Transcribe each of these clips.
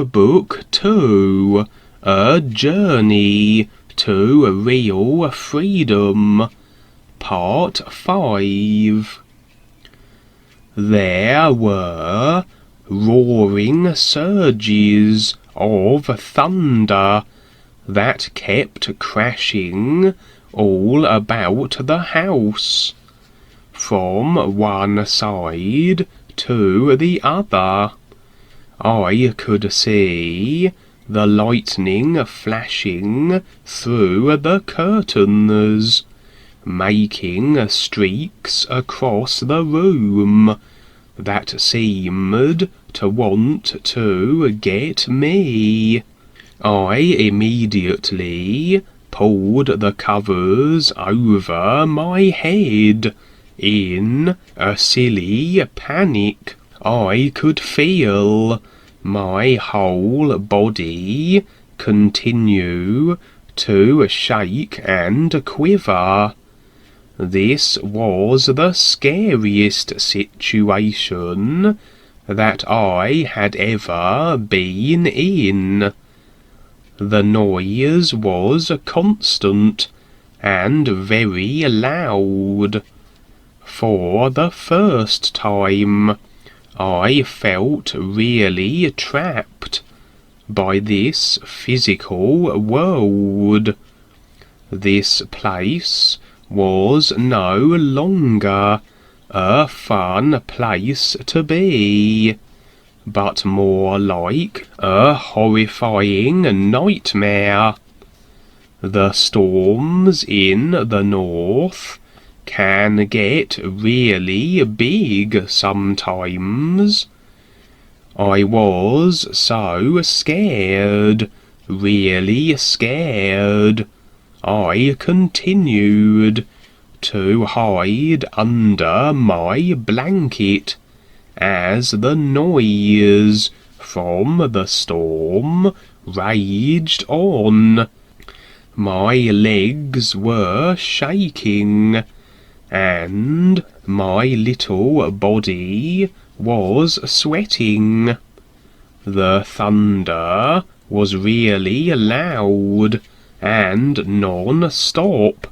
Book 2, A Journey to Real Freedom, Part 5. There were roaring surges of thunder that kept crashing all about the house, from one side to the other. I could see the lightning flashing through the curtains, making streaks across the room that seemed to want to get me. I immediately pulled the covers over my head in a silly panic. I could feel my whole body continue to shake and quiver. This was the scariest situation that I had ever been in. The noise was constant and very loud. For the first time, I felt really trapped by this physical world. This place was no longer a fun place to be, but more like a horrifying nightmare. The storms in the north can get really big sometimes. I was so scared, really scared. I continued to hide under my blanket as the noise from the storm raged on. My legs were shaking, and my little body was sweating. The thunder was really loud and non-stop.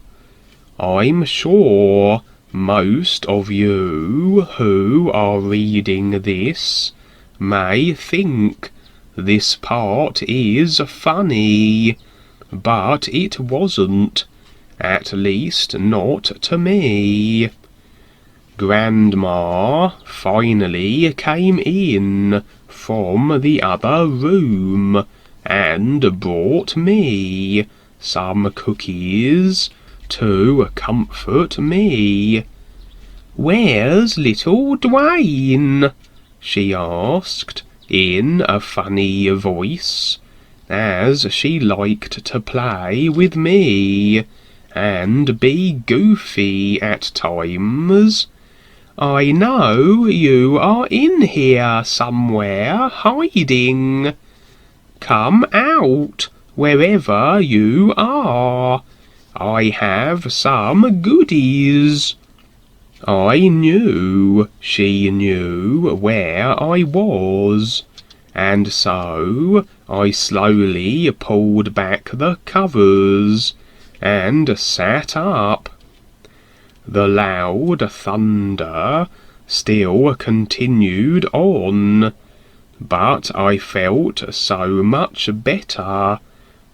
I'm sure most of you who are reading this may think this part is funny, but it wasn't, at least not to me. Grandma finally came in from the other room and brought me some cookies to comfort me. "Where's little Duane?" she asked in a funny voice, as she liked to play with me and be goofy at times. "I know you are in here somewhere hiding. Come out, wherever you are. I have some goodies." I knew she knew where I was, and so I slowly pulled back the covers and sat up. The loud thunder still continued on, but I felt so much better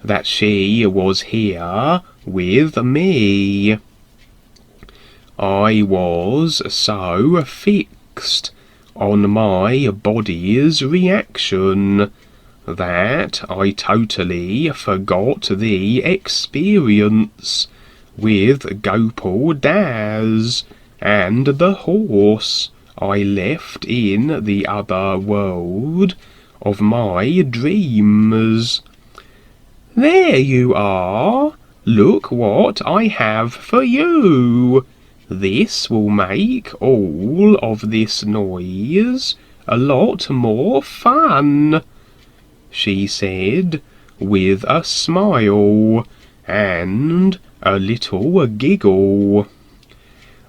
that she was here with me. I was so fixed on my body's reaction that I totally forgot the experience with Gopal Daz and the horse I left in the other world of my dreams. "There you are! Look what I have for you! This will make all of this noise a lot more fun," she said, with a smile and a little giggle.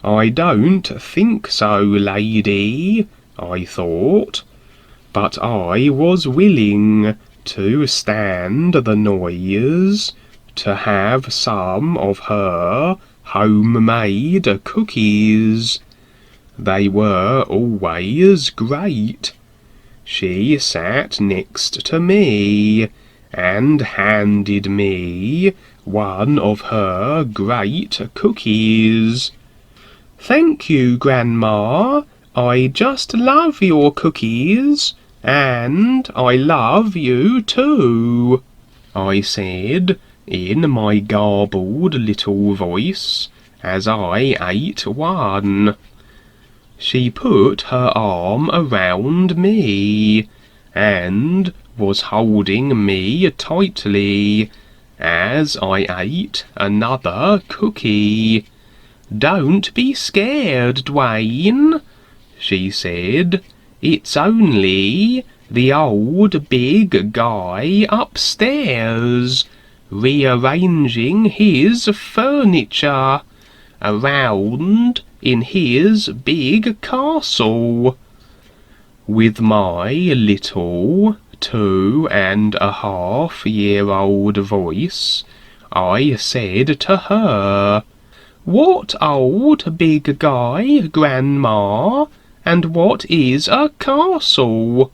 "I don't think so, lady," I thought. but I was willing to stand the noise, to have some of her homemade cookies. They were always great. She sat next to me and handed me one of her great cookies. "Thank you, Grandma. I just love your cookies, and I love you too," I said in my garbled little voice as I ate one. She put her arm around me and was holding me tightly as I ate another cookie. "Don't be scared, Duane," she said. "It's only the old big guy upstairs, rearranging his furniture around in his big castle." With my little 2.5-year-old voice, I said to her, "What old big guy, Grandma, and what is a castle?"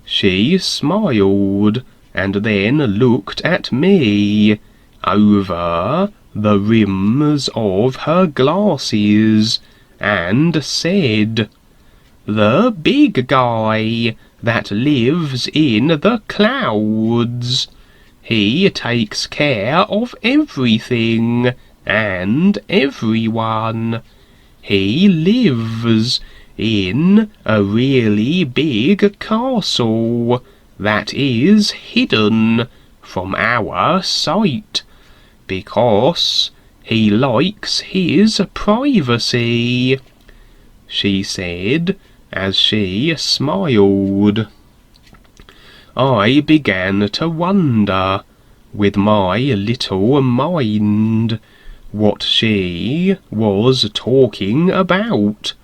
She smiled and then looked at me over the rims of her glasses and said, "The big guy that lives in the clouds. He takes care of everything and everyone. He lives in a really big castle that is hidden from our sight, because he likes his privacy," she said as she smiled. I began to wonder, with my little mind, what she was talking about.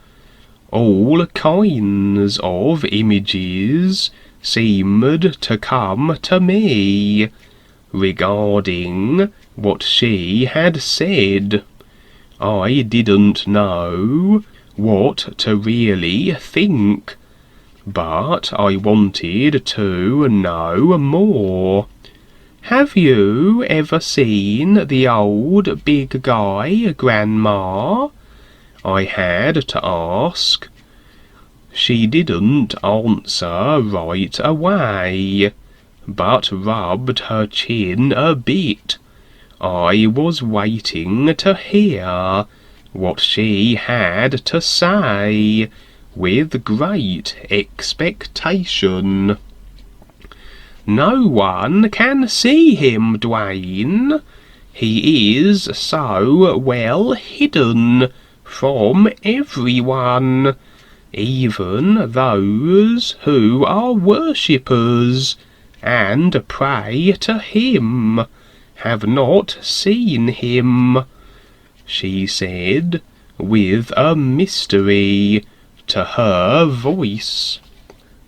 All kinds of images seemed to come to me regarding what she had said. I didn't know what to really think, but I wanted to know more. "Have you ever seen the old big guy, Grandma?" I had to ask. She didn't answer right away, but rubbed her chin a bit. I was waiting to hear what she had to say with great expectation. "No one can see him, Duane. He is so well hidden from everyone. Even those who are worshippers and pray to him have not seen him," she said with a mystery to her voice.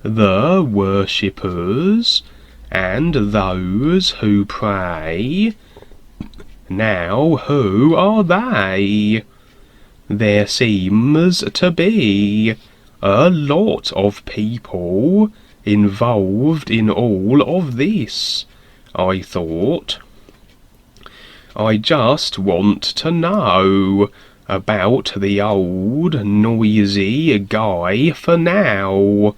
"The worshippers and those who pray. Now who are they? There seems to be a lot of people involved in all of this," I thought. "I just want to know about the old noisy guy for now,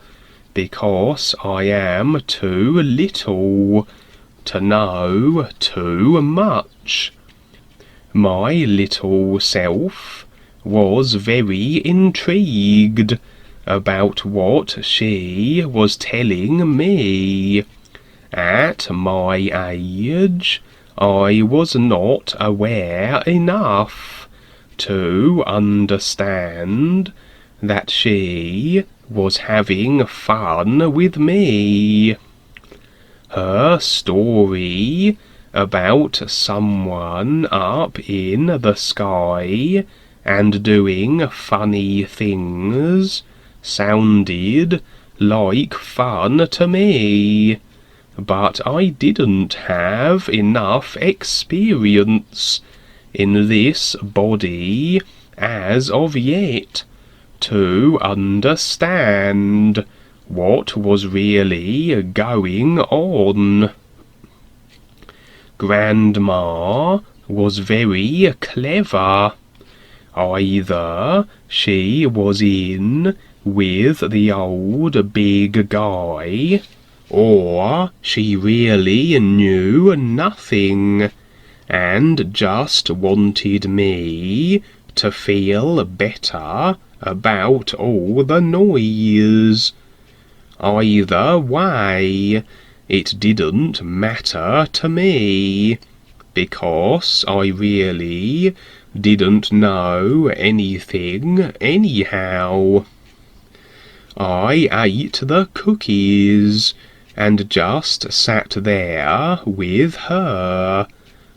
because I am too little to know too much." My little self was very intrigued about what she was telling me. At my age, I was not aware enough to understand that she was having fun with me. Her story about someone up in the sky and doing funny things sounded like fun to me, but I didn't have enough experience in this body as of yet to understand what was really going on. Grandma was very clever. Either she was in with the old big guy, or she really knew nothing and just wanted me to feel better about all the noise. Either way, it didn't matter to me, because I really didn't know anything anyhow. I ate the cookies and just sat there with her,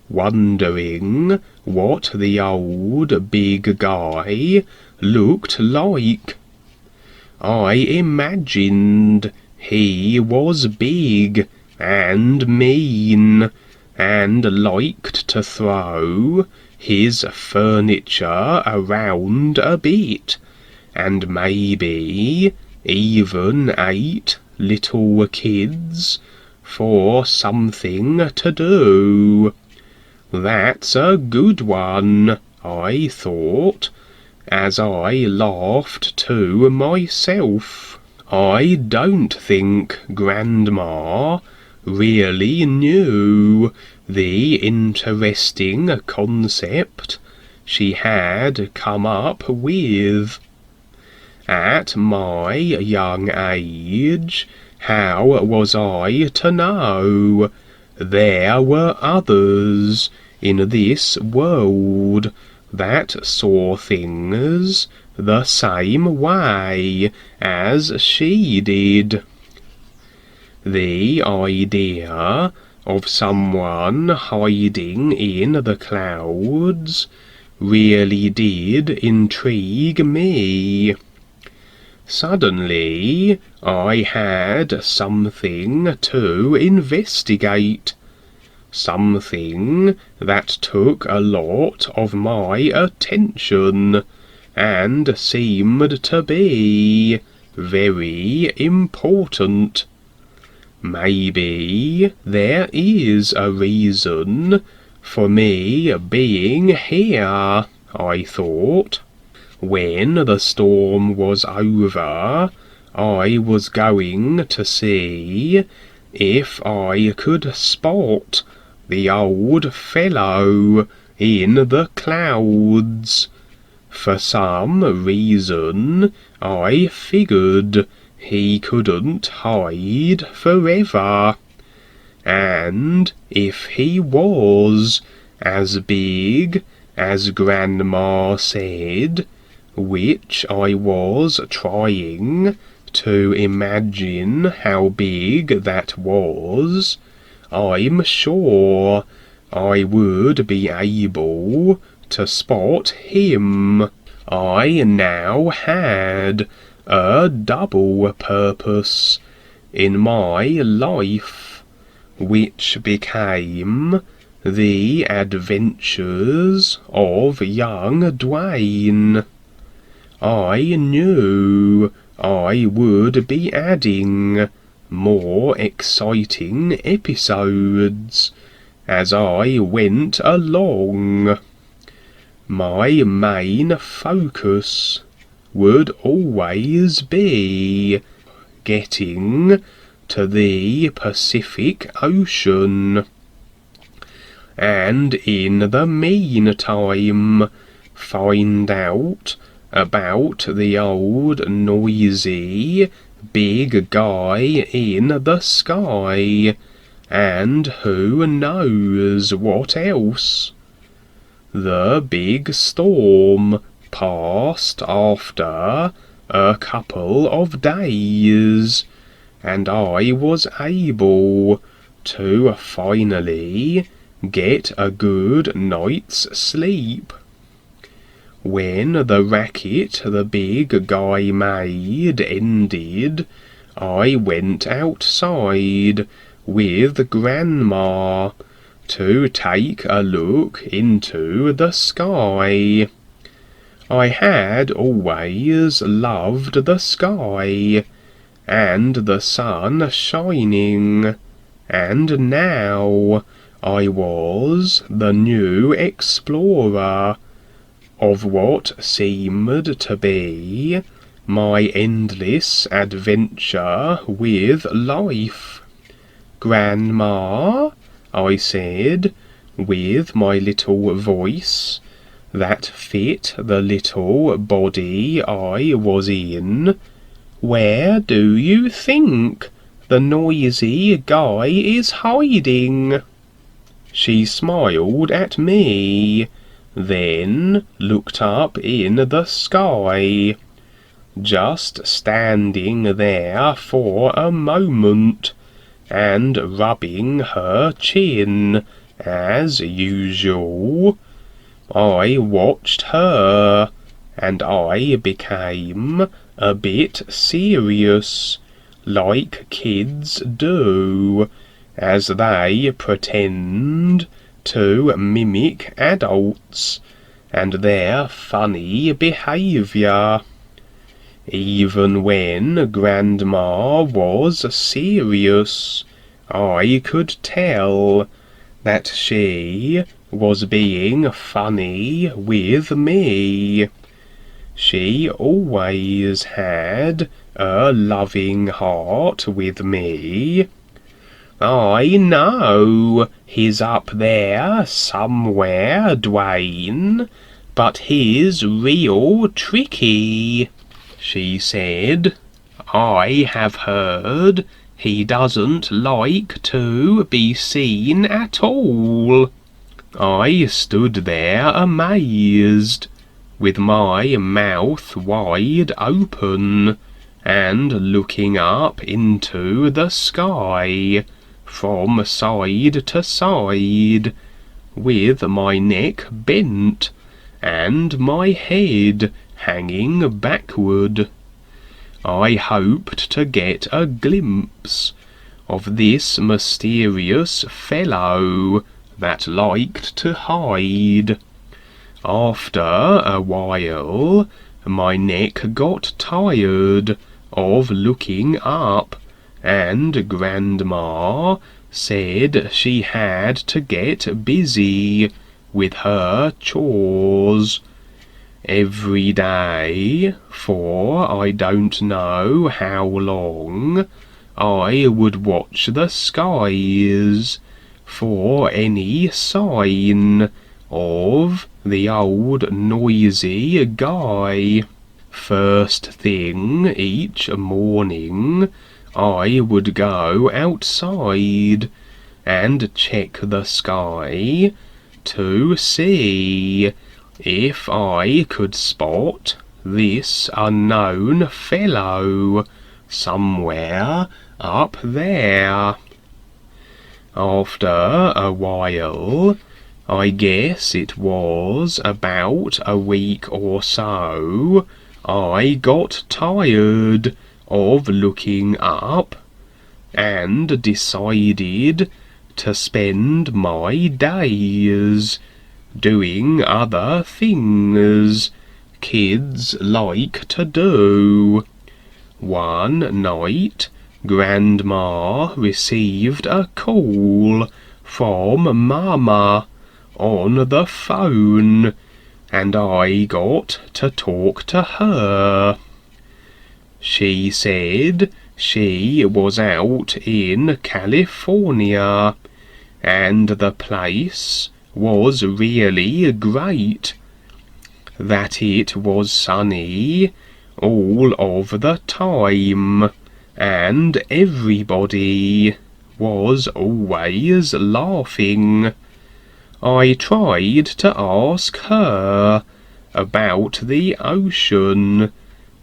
wondering what the old big guy looked like. I imagined he was big and mean and liked to throw his furniture around a bit, and maybe even ate little kids for something to do. That's a good one, I thought, as I laughed to myself. I don't think Grandma really knew the interesting concept she had come up with. At my young age, how was I to know there were others in this world that saw things the same way as she did? The idea of someone hiding in the clouds really did intrigue me. Suddenly, I had something to investigate, something that took a lot of my attention and seemed to be very important. Maybe there is a reason for me being here, I thought. When the storm was over, I was going to see if I could spot the old fellow in the clouds. For some reason, I figured he couldn't hide forever. And if he was as big as Grandma said, which I was trying to imagine how big that was, I'm sure I would be able to spot him. I now had a double purpose in my life, which became the adventures of young Duane. I knew I would be adding more exciting episodes as I went along. My main focus would always be getting to the Pacific Ocean, and in the meantime find out about the old noisy big guy in the sky, and who knows what else. The big storm passed after a couple of days, and I was able to finally get a good night's sleep. When the racket the big guy made ended, I went outside with Grandma to take a look into the sky. I had always loved the sky and the sun shining, and now I was the new explorer of what seemed to be my endless adventure with life. Grandma, I said, with my little voice that fit the little body I was in, where do you think the noisy guy is hiding? She smiled at me, then looked up in the sky, just standing there for a moment and rubbing her chin as usual. I watched her, and I became a bit serious, like kids do, as they pretend to mimic adults and their funny behaviour. Even when Grandma was serious, I could tell that she was being funny with me. She always had a loving heart with me. I know he's up there somewhere, Duane, but he's real tricky, she said. I have heard he doesn't like to be seen at all. I stood there amazed, with my mouth wide open, and looking up into the sky, from side to side, with my neck bent, and my head hanging backward. I hoped to get a glimpse of this mysterious fellow that liked to hide. After a while, my neck got tired of looking up, and Grandma said she had to get busy with her chores. Every day, for I don't know how long, I would watch the skies for any sign of the old noisy guy. First thing each morning, I would go outside and check the sky to see if I could spot this unknown fellow somewhere up there. After a while, I guess it was about a week or so, I got tired of looking up and decided to spend my days doing other things kids like to do. One night, Grandma received a call from Mama on the phone, and I got to talk to her. She said she was out in California, and the place was really great, that it was sunny all of the time, and everybody was always laughing. I tried to ask her about the ocean,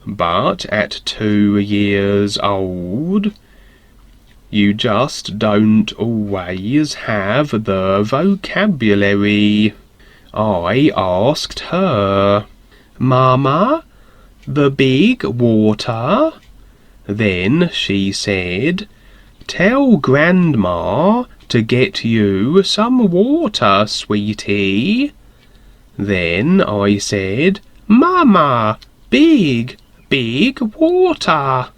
but at 2 years old, you just don't always have the vocabulary. I asked her, "Mama, the big water, Then she said, "Tell Grandma to get you some water, sweetie." Then I said, "Mama, big water."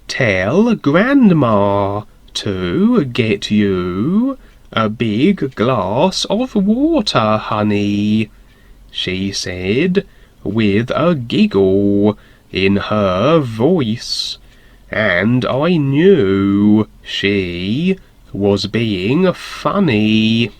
"Tell Grandma to get you a big glass of water, honey," she said, with a giggle in her voice, and I knew she was being funny.